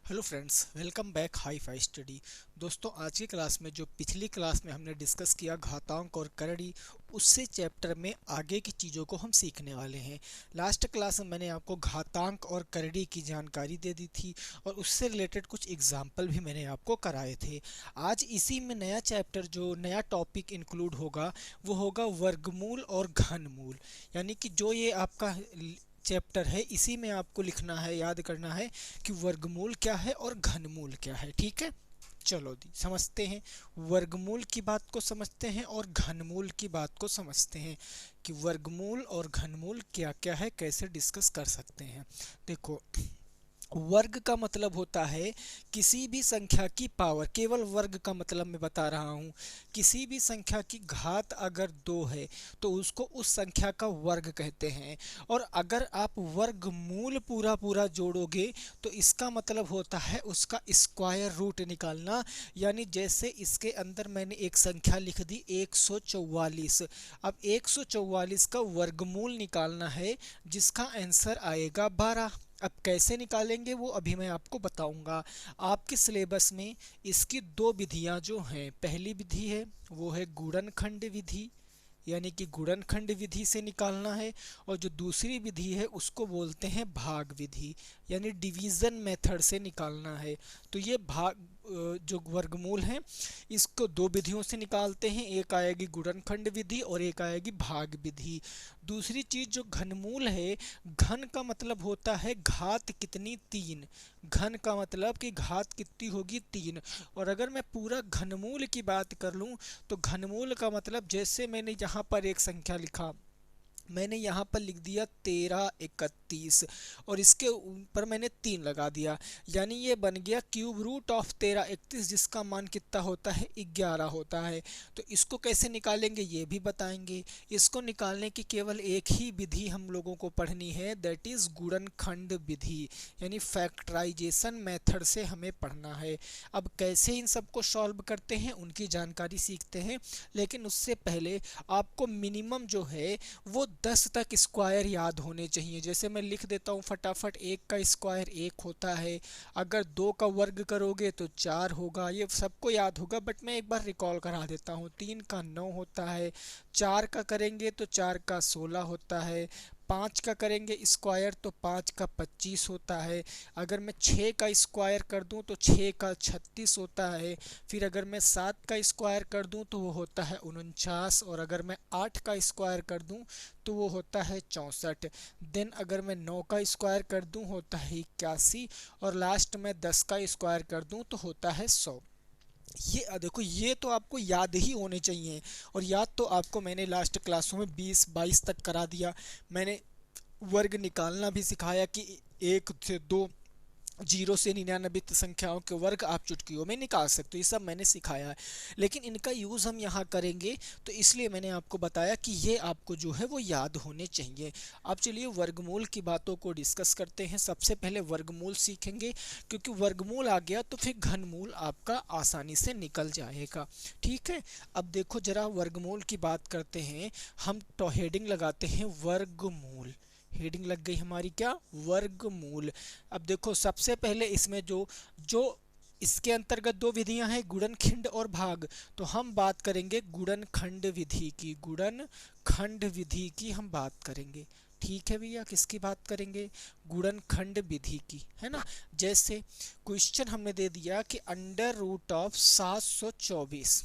Hello friends, welcome back hi fi study. दोस्तों, आज की क्लास में जो पिछली क्लास में हमने डिस्कस किया घातांक और करड़ी, उससे चैप्टर में आगे की चीज़ों को हम सीखने वाले हैं। लास्ट क्लास में मैंने आपको घातांक और करड़ी की जानकारी दे दी थी और उससे रिलेटेड कुछ एग्जाम्पल भी मैंने आपको कराए थे। आज इसी में नया चैप्टर, जो नया टॉपिक इंक्लूड होगा, वो होगा वर्गमूल और घनमूल। यानी कि जो ये आपका चैप्टर है, इसी में आपको लिखना है, याद करना है कि वर्गमूल क्या है और घनमूल क्या है। ठीक है, चलो दी समझते हैं। वर्गमूल की बात को समझते हैं और घनमूल की बात को समझते हैं कि वर्गमूल और घनमूल क्या क्या है, कैसे डिस्कस कर सकते हैं। देखो, वर्ग का मतलब होता है किसी भी संख्या की पावर। केवल वर्ग का मतलब मैं बता रहा हूँ। किसी भी संख्या की घात अगर 2 है तो उसको उस संख्या का वर्ग कहते हैं। और अगर आप वर्गमूल पूरा पूरा जोड़ोगे तो इसका मतलब होता है उसका स्क्वायर रूट निकालना। यानी जैसे इसके अंदर मैंने एक संख्या लिख दी 144। अब 144 का वर्गमूल निकालना है, जिसका आंसर आएगा 12। अब कैसे निकालेंगे वो अभी मैं आपको बताऊंगा। आपके सिलेबस में इसकी दो विधियां जो हैं, पहली विधि है वो है गुणनखंड विधि, यानी कि गुणनखंड विधि से निकालना है। और जो दूसरी विधि है उसको बोलते हैं भाग विधि, यानी डिवीजन मेथड से निकालना है। तो ये जो वर्गमूल है, इसको दो विधियों से निकालते हैं। एक आएगी गुणनखंड विधि और एक आएगी भाग विधि। दूसरी चीज जो घनमूल है, घन का मतलब होता है घात कितनी, 3। घन का मतलब कि घात कितनी होगी, 3। और अगर मैं पूरा घनमूल की बात कर लूं तो घनमूल का मतलब, जैसे मैंने यहाँ पर एक संख्या लिखा, मैंने यहाँ पर लिख दिया 1331 और इसके ऊपर मैंने 3 लगा दिया, यानी ये बन गया क्यूब रूट ऑफ 1331, जिसका मान कितना होता है, 11 होता है। तो इसको कैसे निकालेंगे ये भी बताएंगे। इसको निकालने की केवल एक ही विधि हम लोगों को पढ़नी है, दैट इज गुणनखंड विधि, यानी फैक्टराइजेशन मेथड से हमें पढ़ना है। अब कैसे इन सबको सॉल्व करते हैं उनकी जानकारी सीखते हैं, लेकिन उससे पहले आपको मिनिमम जो है वो 10 तक स्क्वायर याद होने चाहिए। जैसे मैं लिख देता हूँ फटाफट, 1 का स्क्वायर 1 होता है, अगर 2 का वर्ग करोगे तो 4 होगा, ये सबको याद होगा, बट मैं एक बार रिकॉल करा देता हूँ। 3 का 9 होता है, 4 का करेंगे तो 4 का 16 होता है, 5 का करेंगे स्क्वायर तो 5 का 25 होता है, अगर मैं 6 का स्क्वायर कर दूं तो 6 का 36 होता है, फिर अगर मैं 7 का स्क्वायर कर दूं तो वो होता है 49, और अगर मैं 8 का स्क्वायर कर दूं तो वो होता है 64। देन अगर मैं 9 का स्क्वायर कर दूं होता है 81, और लास्ट में 10 का स्क्वायर कर दूं तो होता है 100। ये देखो, ये तो आपको याद ही होने चाहिए। और याद तो आपको मैंने लास्ट क्लासों में 20-22 तक करा दिया। मैंने वर्ग निकालना भी सिखाया कि 1 से 2, 0 से 99 संख्याओं के वर्ग आप चुटकियों में निकाल सकते हो, ये सब मैंने सिखाया है। लेकिन इनका यूज़ हम यहाँ करेंगे, तो इसलिए मैंने आपको बताया कि ये आपको जो है वो याद होने चाहिए। अब चलिए वर्गमूल की बातों को डिस्कस करते हैं। सबसे पहले वर्गमूल सीखेंगे, क्योंकि वर्गमूल आ गया तो फिर घनमूल आपका आसानी से निकल जाएगा। ठीक है, अब देखो जरा वर्गमूल की बात करते हैं। हम तो हेडिंग लगाते हैं वर्गमूल। हेडिंग लग गई हमारी क्या, वर्गमूल। अब देखो, सबसे पहले इसमें जो जो इसके अंतर्गत दो विधियां हैं, गुणनखंड और भाग, तो हम बात करेंगे गुणनखंड विधि की। गुणनखंड विधि की हम बात करेंगे। ठीक है भैया, किसकी बात करेंगे, गुणनखंड विधि की, है ना। जैसे क्वेश्चन हमने दे दिया कि अंडर रूट ऑफ 724,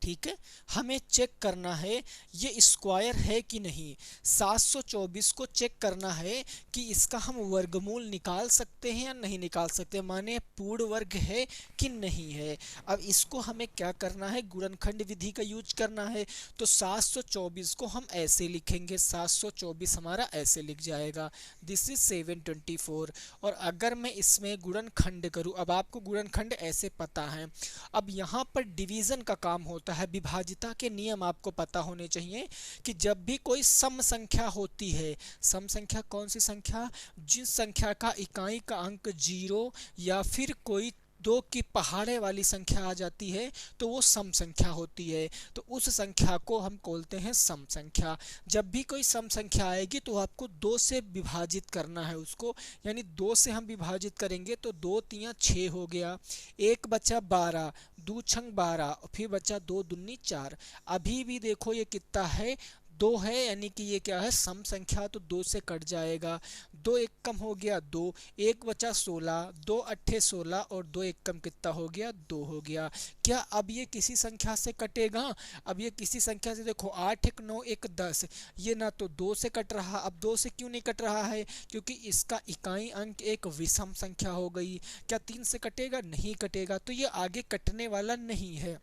ठीक है, हमें चेक करना है ये स्क्वायर है कि नहीं। 724 को चेक करना है कि इसका हम वर्गमूल निकाल सकते हैं या नहीं निकाल सकते, माने पूर्ण वर्ग है कि नहीं है। अब इसको हमें क्या करना है, गुणनखंड विधि का यूज करना है। तो 724 को हम ऐसे लिखेंगे, 724 हमारा ऐसे लिख जाएगा, दिस इज 724। और अगर मैं इसमें गुणनखंड करूं, अब आपको गुणनखंड ऐसे पता है। अब यहाँ पर डिवीजन का काम होता है, विभाजिता के नियम आपको पता होने चाहिए कि जब भी कोई सम संख्या होती है, सम संख्या कौन सी संख्या, जिस संख्या का इकाई का अंक 0 या फिर कोई 2 की पहाड़े वाली संख्या आ जाती है तो वो सम संख्या होती है। तो उस संख्या को हम बोलते हैं सम संख्या। जब भी कोई सम संख्या आएगी तो आपको 2 से विभाजित करना है उसको, यानी 2 से हम विभाजित करेंगे तो 2 तिया 6 हो गया, एक बचा 12, दो छंग 12, फिर बचा 2 दूनी 4। अभी भी देखो ये कितना है, 2 है, यानी कि ये क्या है, सम संख्या, तो 2 से कट जाएगा। 2 एक कम हो गया 2, एक बचा 16, 2 अट्ठे 16 और 2 एक कम कितना हो गया, 2 हो गया। क्या अब ये किसी संख्या से कटेगा? अब ये किसी संख्या से, देखो 8 एक 9 एक 10, ये ना तो 2 से कट रहा। अब 2 से क्यों नहीं कट रहा है? क्योंकि इसका इकाई अंक एक विषम संख्या हो गई। क्या 3 से कटेगा? नहीं कटेगा, तो ये आगे कटने वाला नहीं है।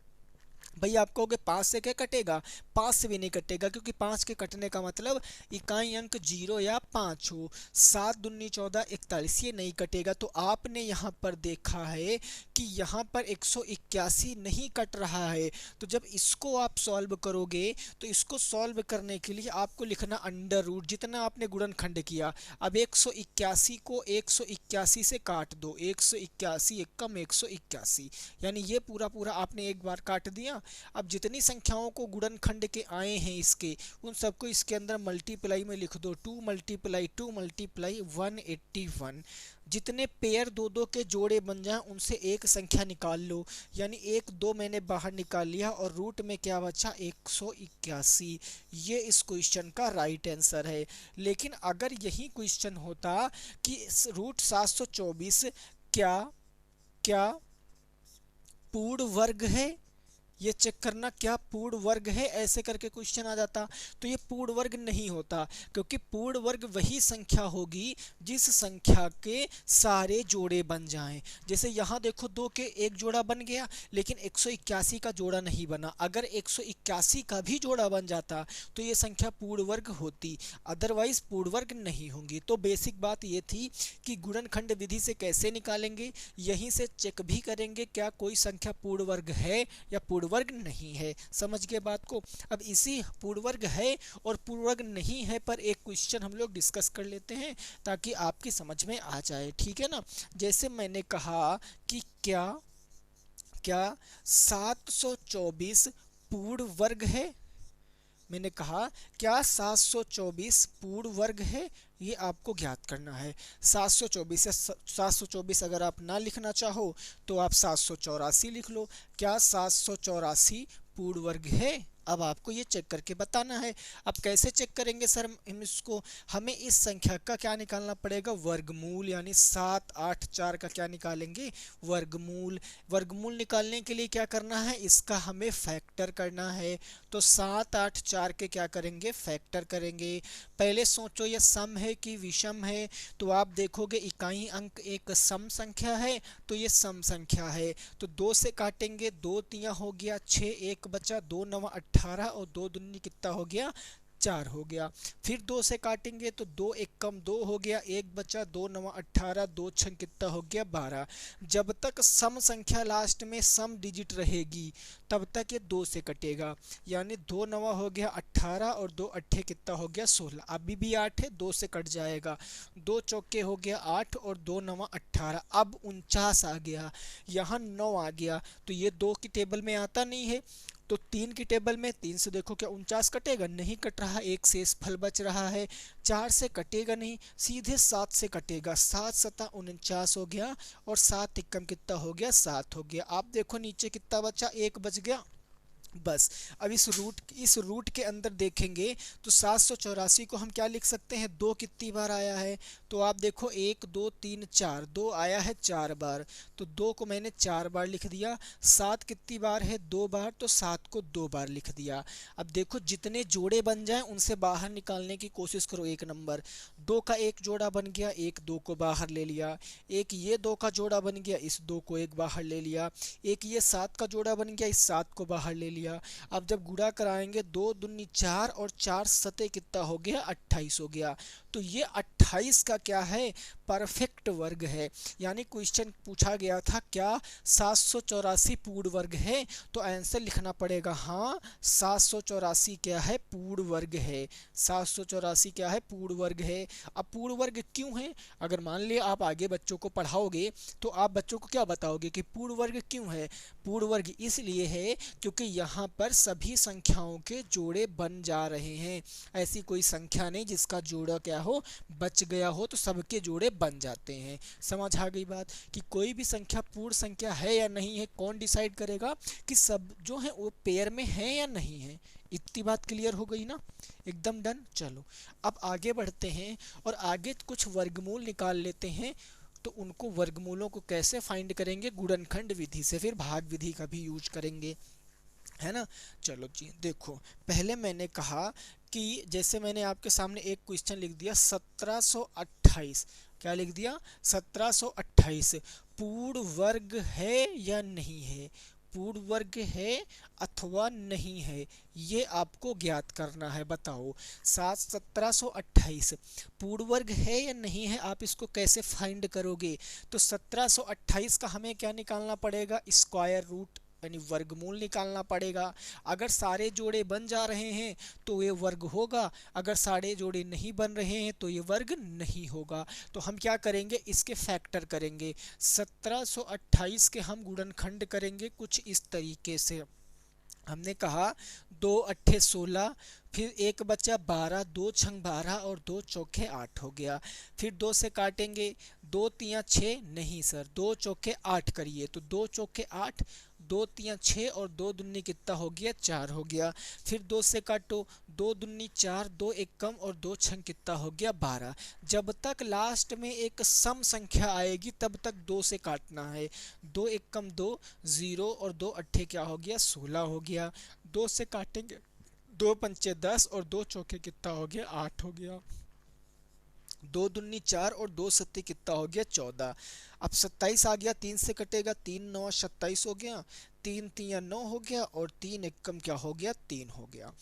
भैया आप कहोगे 5 से क्या कटेगा? 5 से भी नहीं कटेगा, क्योंकि 5 के कटने का मतलब इकाई अंक 0 या 5 हो। 7 दूनी 14 41, ये नहीं कटेगा। तो आपने यहाँ पर देखा है कि यहाँ पर 181 नहीं कट रहा है। तो जब इसको आप सॉल्व करोगे तो इसको सॉल्व करने के लिए आपको लिखना अंडर रूट, जितना आपने गुणनखंड किया। अब 181 को 181 से काट दो, 181 एक कम 181, यानी ये पूरा पूरा आपने एक बार काट दिया। अब जितनी संख्याओं को गुणनखंड के आए हैं इसके, उन सबको इसके अंदर मल्टीप्लाई में लिख दो, 2 मल्टीप्लाई 2 मल्टीप्लाई 181। जितने पेयर दो दो के जोड़े बन जाएं उनसे एक संख्या निकाल लो, यानी 1 2 मैंने बाहर निकाल लिया और रूट में क्या बचा, 181। ये इस क्वेश्चन का राइट आंसर है। लेकिन अगर यही क्वेश्चन होता कि रूट 724 क्या क्या पूर्ण वर्ग है, ये चेक करना क्या पूर्ण वर्ग है, ऐसे करके क्वेश्चन आ जाता। तो ये पूर्ण वर्ग नहीं होता, क्योंकि पूर्ण वर्ग वही संख्या होगी जिस संख्या के सारे जोड़े बन जाएं। जैसे यहाँ देखो 2 के एक जोड़ा बन गया, लेकिन 181 का जोड़ा नहीं बना। अगर 181 का भी जोड़ा बन जाता तो ये संख्या पूर्ण वर्ग होती, अदरवाइज पूर्ण वर्ग नहीं होंगी। तो बेसिक बात ये थी कि गुणनखंड विधि से कैसे निकालेंगे, यहीं से चेक भी करेंगे क्या कोई संख्या पूर्ण वर्ग है या पूर्ण वर्ग नहीं है। समझ गए बात को? अब इसी पूर्ण वर्ग है और पूर्ण वर्ग नहीं है पर एक क्वेश्चन हम लोग डिस्कस कर लेते हैं ताकि आपकी समझ में आ जाए, ठीक है ना। जैसे मैंने कहा कि क्या क्या 724 पूर्ण वर्ग है, मैंने कहा क्या 724 पूर्ण वर्ग है, ये आपको ज्ञात करना है। 724 या 724 अगर आप ना लिखना चाहो तो आप 784 लिख लो। क्या 784 पूर्ण वर्ग है? अब आपको ये चेक करके बताना है। अब कैसे चेक करेंगे सर हम इसको? हमें इस संख्या का क्या निकालना पड़ेगा, वर्गमूल, यानी 784 का क्या निकालेंगे, वर्गमूल। वर्गमूल निकालने के लिए क्या करना है, इसका हमें फैक्टर करना है। तो 784 के क्या करेंगे, फैक्टर करेंगे। पहले सोचो ये सम है कि विषम है, तो आप देखोगे इकाई अंक एक सम संख्या है तो ये सम संख्या है। तो 2 से काटेंगे, 2 तिया हो गया 6, एक बचा 2 9 18 और 2 दूनी कितना हो गया, 4 हो गया। फिर 2 से काटेंगे तो 2 एक कम 2 हो गया, एक बचा 2 9 18, 2 6 कितना हो गया, 12। जब तक सम संख्या लास्ट में सम डिजिट रहेगी तब तक ये 2 से कटेगा, यानी 2 9 हो गया 18 और 2 अट्ठे कितना हो गया, 16। अभी भी 8 है, 2 से कट जाएगा। 2 चौके हो गया 8 और 2 9 18, अब 49 आ गया, यहाँ 9 आ गया। तो ये 2 की टेबल में आता नहीं है, तो 3 की टेबल में 3 से देखो क्या 49 कटेगा, नहीं कट रहा, एक शेष फल बच रहा है। 4 से कटेगा नहीं, सीधे 7 से कटेगा, 7 7 49 हो गया और 7 एकम कितना हो गया, 7 हो गया। आप देखो नीचे कितना बचा, 1 बच गया बस। अब इस रूट के अंदर देखेंगे तो 784 को हम क्या लिख सकते हैं, 2 कितनी बार आया है, तो आप देखो 1 2 3 4, 2 आया है 4 बार, तो 2 को मैंने 4 बार लिख दिया। 7 कितनी बार है, 2 बार, तो 7 को 2 बार लिख दिया। अब देखो जितने जोड़े बन जाएं उनसे बाहर निकालने की कोशिश करो। 1 नंबर 2 का एक जोड़ा बन गया, एक 2 को बाहर ले लिया। एक ये 2 का जोड़ा बन गया, इस 2 को एक बाहर ले लिया। एक ये 7 का जोड़ा बन गया, इस 7 को बाहर ले लिया। गया। अब जब गुणा कराएंगे 2 दूनी 4 और 4 सते कितना हो गया 28 हो गया। तो ये 28 का क्या है परफेक्ट वर्ग है। यानी क्वेश्चन पूछा गया था क्या 784 पूर्ण वर्ग है, तो आंसर लिखना पड़ेगा हाँ 784 क्या है पूर्ण वर्ग है। 784 क्या है पूर्ण वर्ग है। अब पूर्ण वर्ग क्यों है, अगर मान लिया आप आगे बच्चों को पढ़ाओगे तो आप बच्चों को क्या बताओगे कि पूर्ण वर्ग क्यों है। पूर्ण वर्ग इसलिए है क्योंकि यहाँ पर सभी संख्याओं के जोड़े बन जा रहे हैं। ऐसी कोई संख्या नहीं जिसका जोड़ा क्या हो बच गया हो, तो सबके जोड़े बन जाते हैं। समझ आ गई बात कि कोई भी संख्या पूर्ण संख्या है या नहीं है कौन डिसाइड करेगा कि सब जो है वो पेयर में है या नहीं है। इतनी बात क्लियर हो गई ना, एकदम डन। चलो अब आगे बढ़ते हैं और आगे कुछ वर्गमूल निकाल लेते हैं। तो उनको वर्गमूलों को कैसे फाइंड करेंगे, गुणनखंड विधि से, फिर भाग विधि का भी यूज करेंगे, है ना। चलो जी देखो, पहले मैंने कहा कि जैसे मैंने आपके सामने एक क्वेश्चन लिख दिया 1728, क्या लिख दिया 1728 पूर्ण वर्ग है या नहीं है, पूर्ण वर्ग है अथवा नहीं है, ये आपको ज्ञात करना है। बताओ 1728 पूर्ण वर्ग है या नहीं है, आप इसको कैसे फाइंड करोगे। तो 1728 का हमें क्या निकालना पड़ेगा स्क्वायर रूट यानी वर्गमूल निकालना पड़ेगा। अगर सारे जोड़े बन जा रहे हैं तो ये वर्ग होगा, अगर सारे जोड़े नहीं बन रहे हैं तो ये वर्ग नहीं होगा। तो हम क्या करेंगे इसके फैक्टर करेंगे। 1728 के हम गुणनखंड करेंगे कुछ इस तरीके से। हमने कहा 2 अट्ठे 16, फिर एक बचा 12, 2 छंग 12 और 2 चौके 8 हो गया। फिर 2 से काटेंगे 2 तियां 6, नहीं सर 2 चौके 8 करिए, तो 2 चौके 8, 2 तियां 6 और 2 दुन्नी कितना हो गया 4 हो गया। फिर 2 से काटो 2 दुन्नी 4, 2 एक कम और 2 छंग कितना हो गया 12। जब तक लास्ट में एक सम संख्या आएगी तब तक 2 से काटना है। 2 एक कम 2 0 और 2 अट्ठे क्या हो गया 16 हो गया। 2 से काटेंगे 2 पंचे 10 और 2 चौके कितना हो गया 8 हो गया। 2 दुन्नी 4 और 2 सत्ते कितना हो गया 14। अब 27 आ गया, 3 से कटेगा 3 9 27 हो गया, 3 तियां 9 हो गया और 3 एकम क्या हो गया 3 हो गया।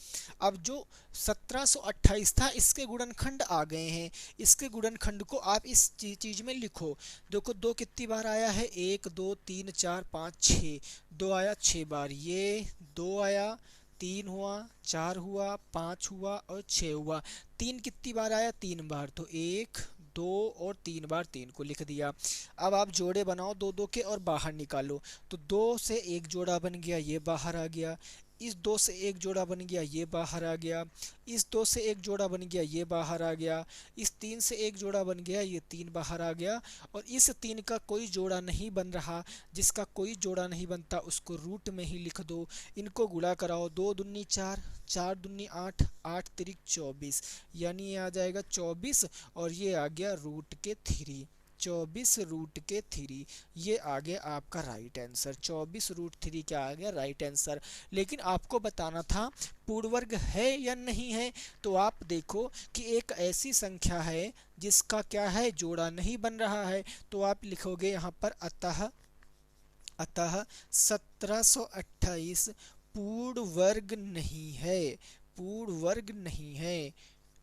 अब जो 1728 था इसके गुणनखंड आ गए हैं। इसके गुणनखंड को आप इस चीज में लिखो। देखो 2 कितनी बार आया है 1 2 3 4 5 6, 2 आया 6 बार, ये 2 आया, 3 हुआ, 4 हुआ, 5 हुआ और 6 हुआ। 3 कितनी बार आया 3 बार, तो 1 2 और 3 बार 3 को लिख दिया। अब आप जोड़े बनाओ 2 2 के और बाहर निकालो। तो 2 से एक जोड़ा बन गया, ये बाहर आ गया। इस 2 से एक जोड़ा बन गया, ये बाहर आ गया। इस 2 से एक जोड़ा बन गया, ये बाहर आ गया। इस 3 से एक जोड़ा बन गया, ये 3 बाहर आ गया। और इस 3 का कोई जोड़ा नहीं बन रहा, जिसका कोई जोड़ा नहीं बनता उसको रूट में ही लिख दो। इनको गुणा कराओ 2 दुन्नी 4, 4 दुन्नी 8, 8 तिरिक 24, यानी ये आ जाएगा 24 और ये आ गया रूट के 3, 24 रूट के 3। ये आ गया आपका राइट आंसर। 24 रूट 3 क्या आ गया राइट आंसर। लेकिन आपको बताना था पूर्ण वर्ग है या नहीं है। तो आप देखो कि एक ऐसी संख्या है जिसका क्या है जोड़ा नहीं बन रहा है, तो आप लिखोगे यहाँ पर अतः 1728 पूर्ण वर्ग नहीं है, पूर्ण वर्ग नहीं है।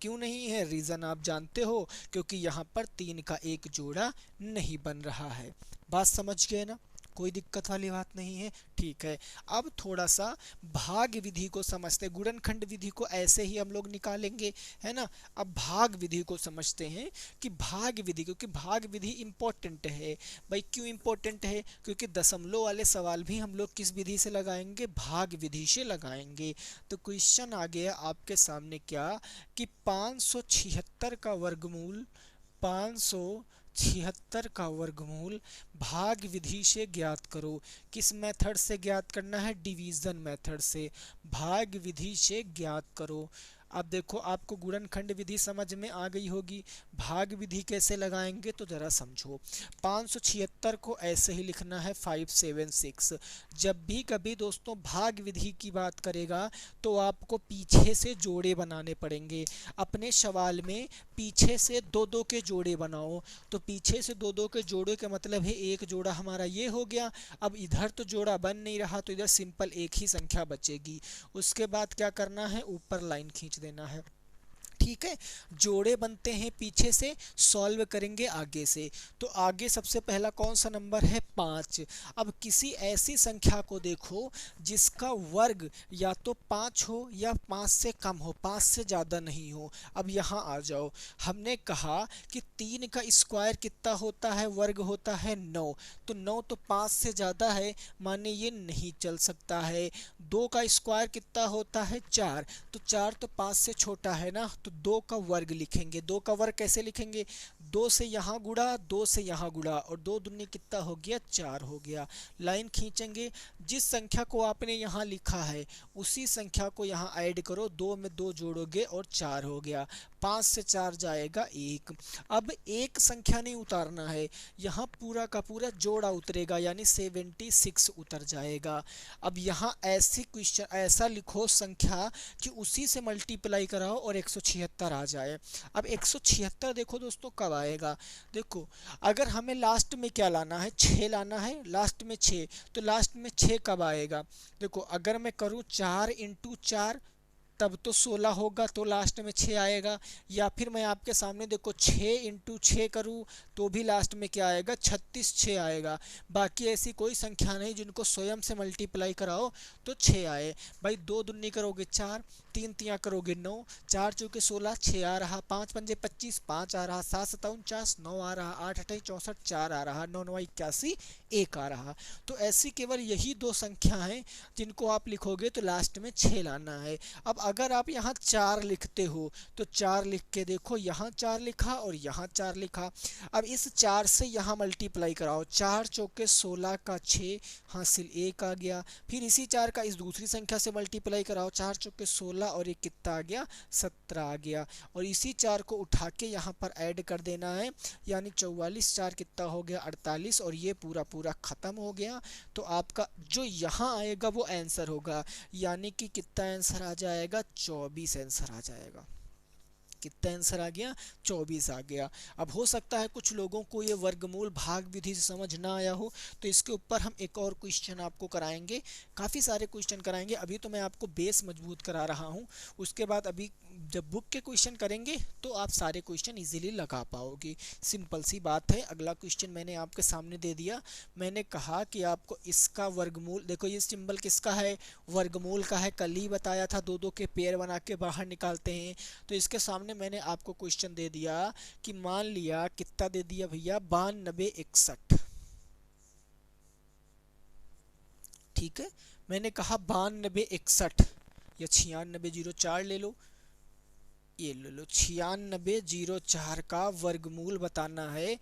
क्यों नहीं है, रीजन आप जानते हो, क्योंकि यहाँ पर 3 का एक जोड़ा नहीं बन रहा है। बात समझ गए ना, कोई दिक्कत वाली बात नहीं है। ठीक है, अब थोड़ा सा भाग विधि को समझते। गुणनखंड विधि को ऐसे ही हम लोग निकालेंगे, है ना। अब भाग विधि को समझते हैं कि भाग विधि, क्योंकि भाग विधि इंपॉर्टेंट है भाई। क्यों इंपॉर्टेंट है, क्योंकि दशमलव वाले सवाल भी हम लोग किस विधि से लगाएंगे, भाग विधि से लगाएंगे। तो क्वेश्चन आ गया आपके सामने क्या कि 576 का वर्गमूल, 576 का वर्गमूल भाग विधि से ज्ञात करो। किस मेथड से ज्ञात करना है, डिवीजन मेथड से, भाग विधि से ज्ञात करो। अब देखो आपको गुणनखंड विधि समझ में आ गई होगी, भाग विधि कैसे लगाएंगे तो जरा समझो। 576 को ऐसे ही लिखना है 576। जब भी कभी दोस्तों भाग विधि की बात करेगा तो आपको पीछे से जोड़े बनाने पड़ेंगे। अपने सवाल में पीछे से दो दो के जोड़े बनाओ। तो पीछे से दो दो के जोड़े का मतलब है एक जोड़ा हमारा ये हो गया। अब इधर तो जोड़ा बन नहीं रहा तो इधर सिंपल एक ही संख्या बचेगी। उसके बाद क्या करना है, ऊपर लाइन खींच देना है। ठीक है, जोड़े बनते हैं पीछे से, सॉल्व करेंगे आगे से। तो आगे सबसे पहला कौन सा नंबर है, 5। अब किसी ऐसी संख्या को देखो जिसका वर्ग या तो 5 हो या 5 से कम हो, 5 से ज़्यादा नहीं हो। अब यहाँ आ जाओ, हमने कहा कि 3 का स्क्वायर कितना होता है, वर्ग होता है 9। तो 9 तो 5 से ज़्यादा है, माने ये नहीं चल सकता है। 2 का स्क्वायर कितना होता है, 4। तो 4 तो 5 से छोटा है ना, तो 2 का वर्ग लिखेंगे। 2 का वर्ग कैसे लिखेंगे, 2 से यहाँ गुणा, 2 से यहाँ गुणा, और 2 दूनी कितना हो गया, 4 हो गया। लाइन खींचेंगे, जिस संख्या को आपने यहाँ लिखा है उसी संख्या को यहाँ ऐड करो, 2 में 2 जोड़ोगे और 4 हो गया। 5 से 4 जाएगा 1। अब एक संख्या नहीं उतारना है, यहाँ पूरा का पूरा जोड़ा उतरेगा, यानी 76 उतर जाएगा। अब यहाँ ऐसी क्वेश्चन ऐसा लिखो संख्या कि उसी से मल्टीप्लाई कराओ और 176 आ जाए। अब 176 देखो दोस्तों कब आएगा, देखो अगर हमें लास्ट में क्या लाना है, 6 लाना है, लास्ट में 6, तो लास्ट में 6 कब आएगा, देखो अगर मैं करूँ 4 इंटू 4 तब तो 16 होगा, तो लास्ट में 6 आएगा। या फिर मैं आपके सामने देखो 6 इंटू 6 करूँ तो भी लास्ट में क्या आएगा, 36 6 आएगा। बाकी ऐसी कोई संख्या नहीं जिनको स्वयं से मल्टीप्लाई कराओ तो 6 आए। भाई 2 दूनी करोगे 4, 3 तियाँ करोगे 9, 4 चौके 16, 6 आ रहा, 5 पंजे 25, 5 आ रहा, 7 सत्ता 49, 9 आ रहा, 8 अठाई 64, 4 आ रहा, 9 9 81, 1 आ रहा। तो ऐसी केवल यही दो संख्या हैं जिनको आप लिखोगे तो लास्ट में 6 लाना है। अब अगर आप यहाँ 4 लिखते हो तो 4 लिख के देखो, यहाँ 4 लिखा और यहाँ 4 लिखा। अब इस 4 से यहाँ मल्टीप्लाई कराओ, 4 चौके 16 का 6 हासिल 1 आ गया। फिर इसी 4 का इस दूसरी संख्या से मल्टीप्लाई कराओ, 4 चौके 16 और ये कितना आ गया, 17 आ गया। और इसी 4 को उठा के यहाँ पर ऐड कर देना है, यानी 44 4 कितना हो गया, 48, और ये पूरा पूरा ख़त्म हो गया। तो आपका जो यहाँ आएगा वो आंसर होगा, यानी कि कितना आंसर आ जाएगा, 24 आंसर आ जाएगा। कितना आंसर आ गया, 24 आ गया। अब हो सकता है कुछ लोगों को ये वर्गमूल भाग विधि से समझ ना आया हो, तो इसके ऊपर हम एक और क्वेश्चन आपको कराएंगे, काफ़ी सारे क्वेश्चन कराएंगे। अभी तो मैं आपको बेस मजबूत करा रहा हूँ, उसके बाद अभी जब बुक के क्वेश्चन करेंगे तो आप सारे क्वेश्चन इजीली लगा पाओगे। सिंपल सी बात है। अगला क्वेश्चन मैंने आपके सामने दे दिया, मैंने कहा कि आपको इसका वर्गमूल, देखो ये सिंबल किसका है, वर्गमूल का है। कल ही बताया था 2 2 के पेयर बना के बाहर निकालते हैं। तो इसके सामने मैंने आपको क्वेश्चन दे दिया कि मान लिया कितना दे दिया भैया, 92 61। ठीक है, मैंने कहा 92 61 या 9604 ले लो, ये ले लो 9604 का वर्गमूल बताना है।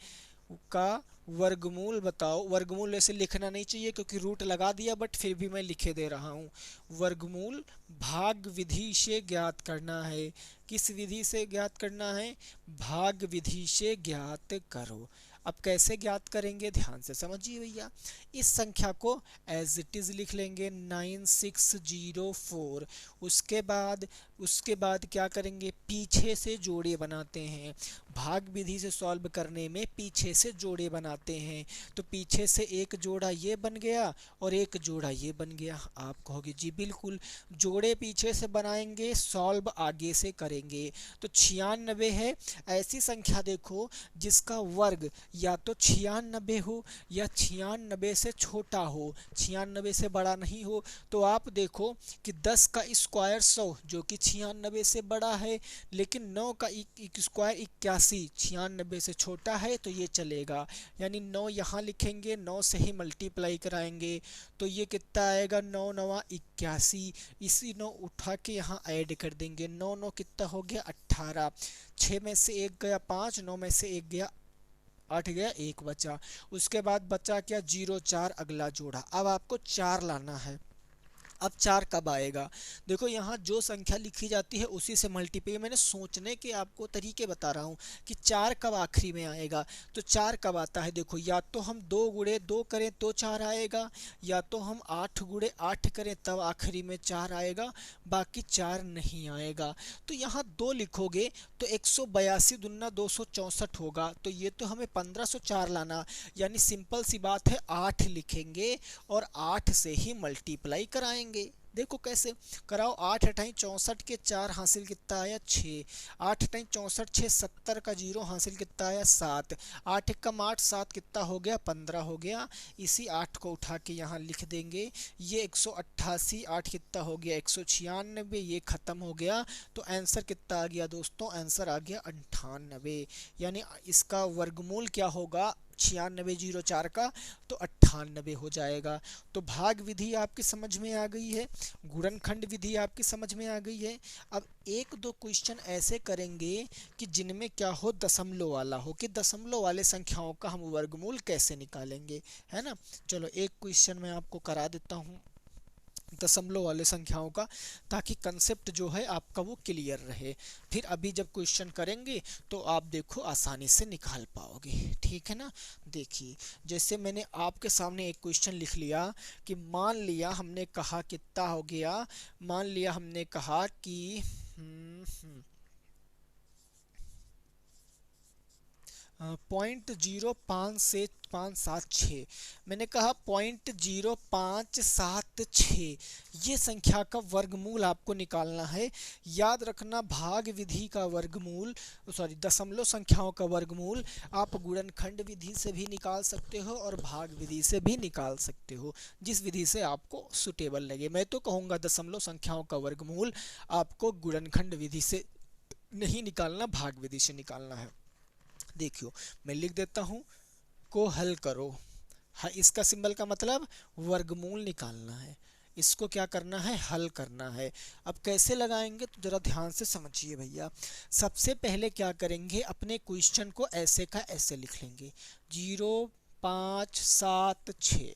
का वर्गमूल बताओ। वर्गमूल ऐसे लिखना नहीं चाहिए क्योंकि रूट लगा दिया, बट फिर भी मैं लिखे दे रहा हूँ। वर्गमूल भाग विधि से ज्ञात करना है। किस विधि से ज्ञात करना है, भाग विधि से ज्ञात करो। अब कैसे ज्ञात करेंगे, ध्यान से समझिए भैया। इस संख्या को एज इट इज़ लिख लेंगे 9604। उसके बाद क्या करेंगे, पीछे से जोड़े बनाते हैं। भाग विधि से सॉल्व करने में पीछे से जोड़े बनाते हैं। तो पीछे से एक जोड़ा ये बन गया और एक जोड़ा ये बन गया। आप कहोगे जी बिल्कुल, जोड़े पीछे से बनाएंगे, सॉल्व आगे से करेंगे। तो 96 है, ऐसी संख्या देखो जिसका वर्ग या तो 96 हो या 96 से छोटा हो, 96 से बड़ा नहीं हो। तो आप देखो कि 10 का स्क्वायर 100 जो कि 96 से बड़ा है, लेकिन 9 का स्क्वायर 81 96 से छोटा है, तो ये चलेगा। यानी 9 यहाँ लिखेंगे, 9 से ही मल्टीप्लाई कराएंगे, तो ये कितना आएगा, 9 9 81। इसी 9 उठा के यहाँ ऐड कर देंगे, 9 9 कितना हो गया, 18। 6 में से 1 गया 5, 9 में से 1 गया 8 गया, 1 बचा। उसके बाद बचा क्या, 0 4 अगला जोड़ा। अब आपको 4 लाना है, अब 4 कब आएगा? देखो यहाँ जो संख्या लिखी जाती है उसी से मल्टीप्लाई, मैंने सोचने के आपको तरीके बता रहा हूँ कि 4 कब आखिरी में आएगा। तो 4 कब आता है? देखो या तो हम 2 गुणे 2 करें तो 4 आएगा, या तो हम 8 गुणे 8 करें तब आखिरी में 4 आएगा, बाकी 4 नहीं आएगा। तो यहाँ 2 लिखोगे तो 182 दूना 264 होगा, तो ये तो हमें 1504 लाना, यानी सिंपल सी बात है 8 लिखेंगे और 8 से ही मल्टीप्लाई कराएंगे। देखो कैसे कराओ, 8 अठाई 64 के 4 हासिल कितना आया 6, 8 अठाई 64 6 70 का 0 हासिल कितना आया 7, 8 एकम 8 7 कितना हो गया 15 हो गया। इसी 8 को उठा के यहाँ लिख देंगे, ये 188, 8 कितना हो गया 196, ये खत्म हो गया। तो आंसर कितना आ गया दोस्तों? आंसर आ गया 98, यानी इसका वर्गमूल क्या होगा 96 जीरो 4 का, तो 98 हो जाएगा। तो भाग विधि आपकी समझ में आ गई है, गुणनखंड विधि आपकी समझ में आ गई है। अब एक दो क्वेश्चन ऐसे करेंगे कि जिनमें क्या हो दशमलव वाला हो, कि दशमलव वाले संख्याओं का हम वर्गमूल कैसे निकालेंगे, है ना। चलो एक क्वेश्चन मैं आपको करा देता हूँ दशमलव वाले संख्याओं का, ताकि कंसेप्ट जो है आपका वो क्लियर रहे। फिर अभी जब क्वेश्चन करेंगे तो आप देखो आसानी से निकाल पाओगे, ठीक है ना। देखिए जैसे मैंने आपके सामने एक क्वेश्चन लिख लिया कि मान लिया हमने कहा कितना हो गया, मान लिया हमने कहा कि 0.05 से 576, मैंने कहा 0.0576, ये संख्या का वर्गमूल आपको निकालना है। याद रखना भाग विधि का वर्गमूल, सॉरी दशमलव संख्याओं का वर्गमूल आप गुणनखंड विधि से भी निकाल सकते हो और भाग विधि से भी निकाल सकते हो, जिस विधि से आपको सुटेबल लगे। मैं तो कहूँगा दशमलव संख्याओं का वर्गमूल आपको गुणनखंड विधि से नहीं निकालना, भाग विधि से निकालना है। देखियो मैं लिख देता हूँ, को हल करो। हाँ, इसका सिंबल का मतलब वर्गमूल निकालना है, इसको क्या करना है हल करना है। अब कैसे लगाएंगे तो जरा ध्यान से समझिए भैया। सबसे पहले क्या करेंगे, अपने क्वेश्चन को ऐसे का ऐसे लिख लेंगे 0.576,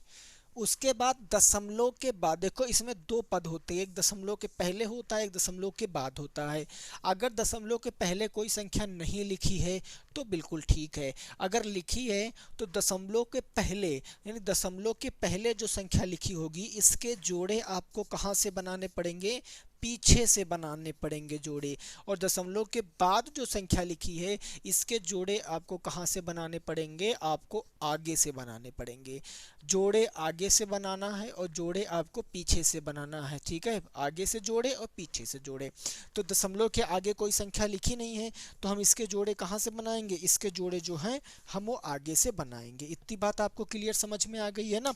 उसके बाद दशमलव के बाद देखो इसमें दो पद होते हैं, एक दशमलव के पहले होता है, एक दशमलव के बाद होता है। अगर दशमलव के पहले कोई संख्या नहीं लिखी है तो बिल्कुल ठीक है, अगर लिखी है तो दशमलव के पहले यानी दशमलव के पहले जो संख्या लिखी होगी इसके जोड़े आपको कहाँ से बनाने पड़ेंगे, पीछे से बनाने पड़ेंगे जोड़े। और दशमलव के बाद जो संख्या लिखी है इसके जोड़े आपको कहाँ से बनाने पड़ेंगे, आपको आगे से बनाने पड़ेंगे। जोड़े आगे से बनाना है और जोड़े आपको पीछे से बनाना है, ठीक है, आगे से जोड़े और पीछे से जोड़े। तो दशमलव के आगे कोई संख्या लिखी नहीं है तो हम इसके जोड़े कहाँ से बनाएंगे, इसके जोड़े जो हैं हम वो आगे से बनाएंगे। इतनी बात आपको क्लियर समझ में आ गई है ना।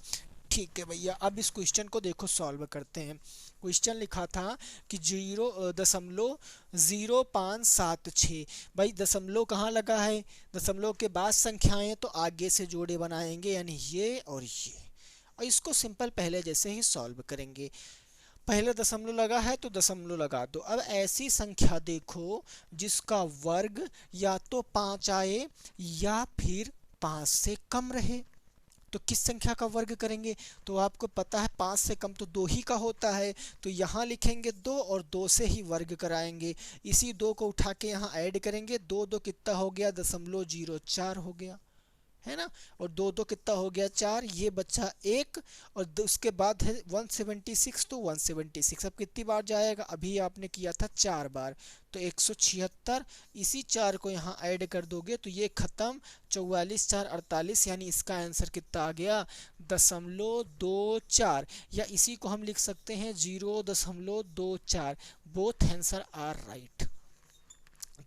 ठीक है भैया, अब इस क्वेश्चन को देखो सॉल्व करते हैं। क्वेश्चन लिखा था कि 0.0576, भाई दशमलव कहाँ लगा है, दशमलव के बाद संख्याएं तो आगे से जोड़े बनाएंगे, यानी ये और ये, और इसको सिंपल पहले जैसे ही सॉल्व करेंगे। पहले दशमलव लगा है तो दशमलव लगा दो। अब ऐसी संख्या देखो जिसका वर्ग या तो 5 आए या फिर 5 से कम रहे, तो किस संख्या का वर्ग करेंगे, तो आपको पता है 5 से कम तो 2 ही का होता है, तो यहाँ लिखेंगे 2 और 2 से ही वर्ग कराएंगे। इसी 2 को उठा के यहाँ ऐड करेंगे, 2 2 कितना हो गया 0.04 हो गया, है ना, और 2 2 कितना हो गया 4, ये बच्चा 1, और उसके बाद है 176, तो 176 अब कितनी बार जाएगा, अभी आपने किया था 4 बार, तो 176। इसी 4 को यहाँ ऐड कर दोगे तो ये खत्म, 44 4 48, यानी इसका आंसर कितना आ गया 0.24, या इसी को हम लिख सकते हैं 0.24। बोथ आंसर आर राइट,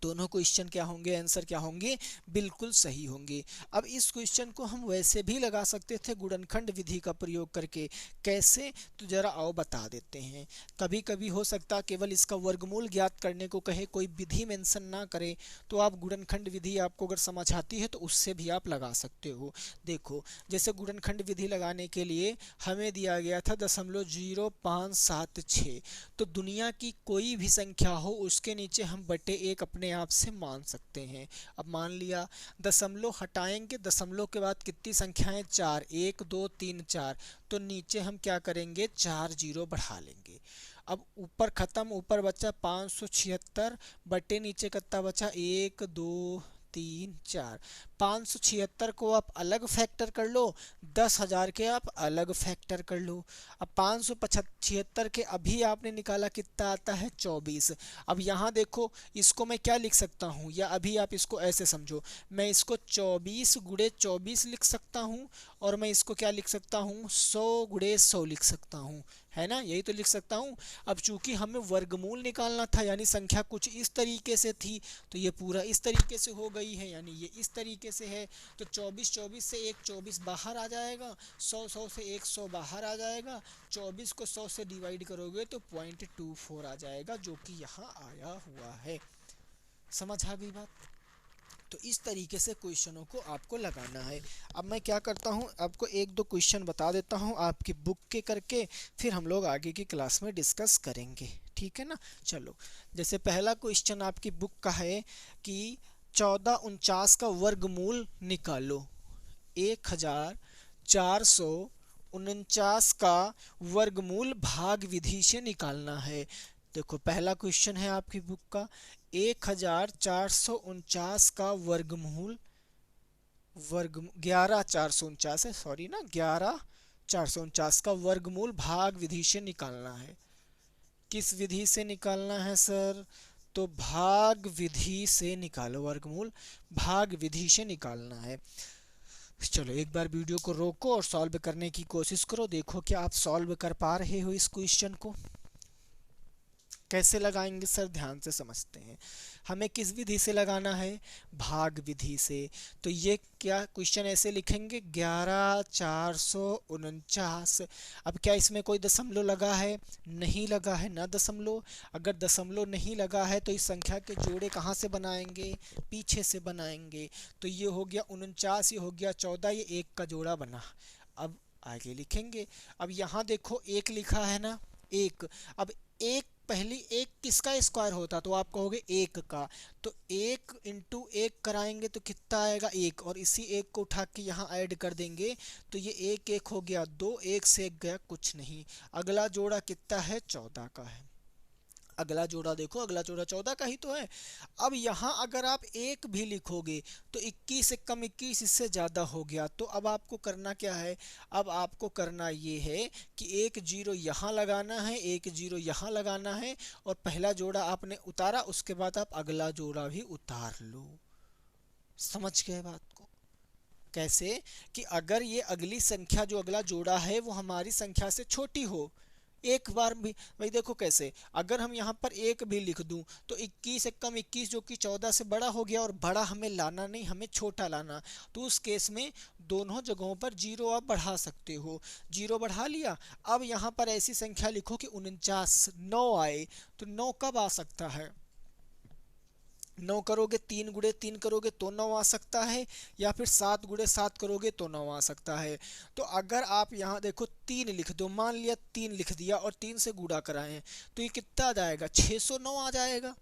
दोनों क्वेश्चन क्या होंगे, आंसर क्या होंगे, बिल्कुल सही होंगे। अब इस क्वेश्चन को हम वैसे भी लगा सकते थे गुणनखंड विधि का प्रयोग करके, कैसे तो जरा आओ बता देते हैं। कभी कभी हो सकता केवल इसका वर्गमूल ज्ञात करने को कहे, कोई विधि मेंशन ना करे, तो आप गुणनखंड विधि आपको अगर समझ आती है तो उससे भी आप लगा सकते हो। देखो जैसे गुणनखंड विधि लगाने के लिए हमें दिया गया था 0.0576, तो दुनिया की कोई भी संख्या हो उसके नीचे हम बटे 1 अपने अपने आप से मान सकते हैं। अब मान लिया दशमलव हटाएंगे, दशमलव के बाद कितनी संख्याएं, 4, 1 2 3 4, तो नीचे हम क्या करेंगे, 4 जीरो बढ़ा लेंगे। अब ऊपर खत्म, ऊपर बचा 576 बटे नीचे कितना बचा, 1 2 3 4। 576 को आप अलग फैक्टर कर लो, 10,000 के आप अलग फैक्टर कर लो। अब 576 के अभी आपने निकाला कितना आता है, 24। अब यहाँ देखो इसको मैं क्या लिख सकता हूँ, या अभी आप इसको ऐसे समझो, मैं इसको 24 गुणे 24 लिख सकता हूँ, और मैं इसको क्या लिख सकता हूँ, 100 गुणे 100 लिख सकता हूँ, है ना, यही तो लिख सकता हूँ। अब चूंकि हमें वर्गमूल निकालना था, यानी संख्या कुछ इस तरीके से थी, तो ये पूरा इस तरीके से हो गई है, यानी ये इस तरीके से है। तो 24 24 से एक 24 बाहर आ जाएगा, 100 100 से एक 100 बाहर आ जाएगा, 24 को 100 से डिवाइड करोगे तो 0.24 आ जाएगा, जो कि यहाँ आया हुआ है। समझ आ गई बात? तो इस तरीके से क्वेश्चनों को आपको लगाना है। अब मैं क्या करता हूँ, आपको एक दो क्वेश्चन बता देता हूँ आपकी बुक के करके, फिर हम लोग आगे की क्लास में डिस्कस करेंगे, ठीक है ना। चलो, जैसे पहला क्वेश्चन आपकी बुक का है कि 1449 का वर्गमूल निकालो। 1449 का वर्गमूल भाग विधि से निकालना है। देखो पहला क्वेश्चन है आपकी बुक का, 1449 का वर्गमूल, 11449 है, सॉरी ना, 11449 का वर्गमूल भाग विधि से निकालना है। किस विधि से निकालना है सर, तो भाग विधि से निकालो, वर्गमूल भाग विधि से निकालना है। चलो एक बार वीडियो को रोको और सॉल्व करने की कोशिश करो, देखो क्या आप सॉल्व कर पा रहे हो इस क्वेश्चन को। कैसे लगाएंगे सर, ध्यान से समझते हैं। हमें किस विधि से लगाना है, भाग विधि से। तो ये क्या क्वेश्चन ऐसे लिखेंगे, 11449। अब क्या इसमें कोई दशमलव लगा है, नहीं लगा है ना दशमलव। अगर दशमलव नहीं लगा है तो इस संख्या के जोड़े कहाँ से बनाएंगे, पीछे से बनाएंगे। तो ये हो गया 49, ये हो गया 14, ये एक का जोड़ा बना। अब आगे लिखेंगे। अब यहाँ देखो एक लिखा है ना, एक। अब एक, पहली एक किसका स्क्वायर होता, तो आप कहोगे एक का, तो एक इंटू एक कराएंगे तो कितना आएगा, एक, और इसी एक को उठा के यहाँ ऐड कर देंगे, तो ये एक एक हो गया 2, एक से एक गया कुछ नहीं। अगला जोड़ा कितना है, 14 का है। अगला जोड़ा देखो, अगला जोड़ा 14 का ही तो है। अब यहाँ अगर आप एक भी लिखोगे तो 21 से कम 21, इससे ज़्यादा हो गया। तो अब आपको करना क्या है, अब आपको करना ये है कि एक जीरो यहाँ लगाना है, एक जीरो यहाँ लगाना है, और पहला जोड़ा आपने उतारा, उसके बाद आप अगला जोड़ा भी उतार लो। समझ गए बात को? कैसे कि अगर ये अगली संख्या जो अगला जोड़ा है वो हमारी संख्या से छोटी हो, एक बार भी, भाई देखो कैसे, अगर हम यहाँ पर एक भी लिख दूं तो 21 से कम 21 जो कि 14 से बड़ा हो गया, और बड़ा हमें लाना नहीं, हमें छोटा लाना। तो उस केस में दोनों जगहों पर जीरो आप बढ़ा सकते हो, जीरो बढ़ा लिया। अब यहाँ पर ऐसी संख्या लिखो कि 49, 9 आए, तो 9 कब आ सकता है, 9 करोगे 3 गुणे 3 करोगे तो 9 आ सकता है, या फिर 7 गुणे 7 करोगे तो 9 आ सकता है। तो अगर आप यहाँ देखो 3 लिख दो, मान लिया 3 लिख दिया और 3 से गुणा कराएं, तो ये कितना आ जाएगा, 609 आ जाएगा।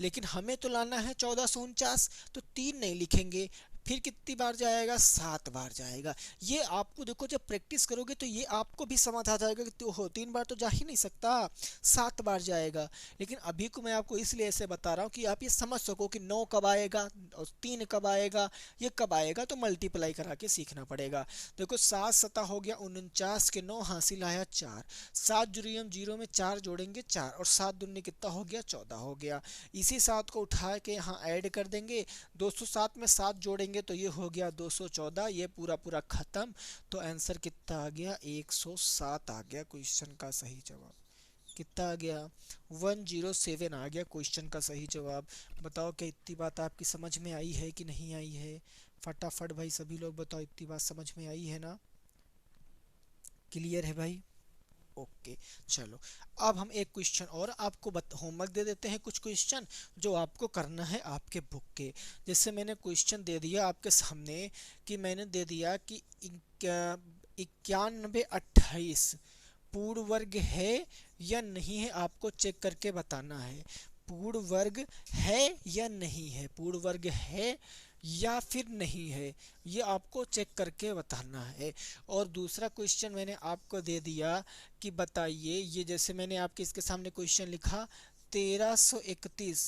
लेकिन हमें तो लाना है 1449, तो 3 नहीं लिखेंगे, फिर कितनी बार जाएगा, 7 बार जाएगा। ये आपको देखो जब प्रैक्टिस करोगे तो ये आपको भी समझ आ जाएगा कि तो हो 3 बार तो जा ही नहीं सकता, 7 बार जाएगा। लेकिन अभी को मैं आपको इसलिए ऐसे बता रहा हूँ कि आप ये समझ सको कि 9 कब आएगा और 3 कब आएगा, ये कब आएगा, तो मल्टीप्लाई करा के सीखना पड़ेगा। देखो 7 सता हो गया 49 के 9 हासिल आया 4, 7 जीरो हम जीरो में 4 जोड़ेंगे 4, और 7 दूनी कितना हो गया, 14 हो गया। इसी 7 को उठा के यहाँ ऐड कर देंगे, 207 में 7 जोड़ेंगे तो ये हो गया 214, ये पूरा पूरा खत्म। तो आंसर कितना आ गया, 107 आ गया क्वेश्चन का सही जवाब। कितना आ गया, 107 आ गया क्वेश्चन का सही जवाब। बताओ क्या इतनी बात आपकी समझ में आई है कि नहीं आई है, फटाफट भाई सभी लोग बताओ, इतनी बात समझ में आई है ना, क्लियर है भाई? ओके चलो, अब हम एक क्वेश्चन और आपको होमवर्क दे देते हैं, कुछ क्वेश्चन जो आपको करना है आपके बुक के। जैसे मैंने क्वेश्चन दे दिया आपके सामने कि मैंने दे दिया कि 9128 पूर्ण वर्ग है या नहीं है, आपको चेक करके बताना है। पूर्ण वर्ग है या नहीं है, पूर्ण वर्ग है या फिर नहीं है, ये आपको चेक करके बताना है। और दूसरा क्वेश्चन मैंने आपको दे दिया कि बताइए, ये जैसे मैंने आपके इसके सामने क्वेश्चन लिखा 1331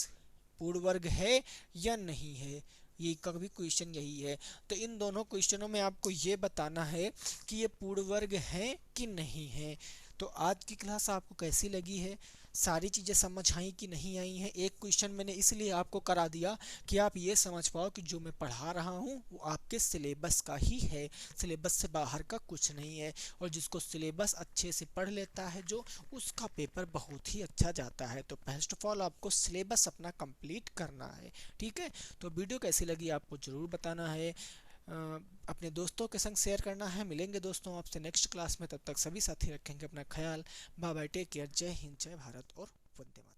पूर्ण वर्ग है या नहीं है, ये का भी क्वेश्चन यही है। तो इन दोनों क्वेश्चनों में आपको ये बताना है कि ये पूर्ण वर्ग है कि नहीं है। तो आज की क्लास आपको कैसी लगी है, सारी चीज़ें समझ आई कि नहीं आई हैं? एक क्वेश्चन मैंने इसलिए आपको करा दिया कि आप ये समझ पाओ कि जो मैं पढ़ा रहा हूँ वो आपके सिलेबस का ही है, सिलेबस से बाहर का कुछ नहीं है। और जिसको सिलेबस अच्छे से पढ़ लेता है जो, उसका पेपर बहुत ही अच्छा जाता है। तो फर्स्ट ऑफ ऑल आपको सिलेबस अपना कंप्लीट करना है, ठीक है। तो वीडियो कैसी लगी आपको ज़रूर बताना है, अपने दोस्तों के संग शेयर करना है। मिलेंगे दोस्तों आपसे नेक्स्ट क्लास में, तब तक सभी साथी रखेंगे अपना ख्याल। बाय बाय, टेक केयर, जय हिंद, जय भारत और वंदे मातरम।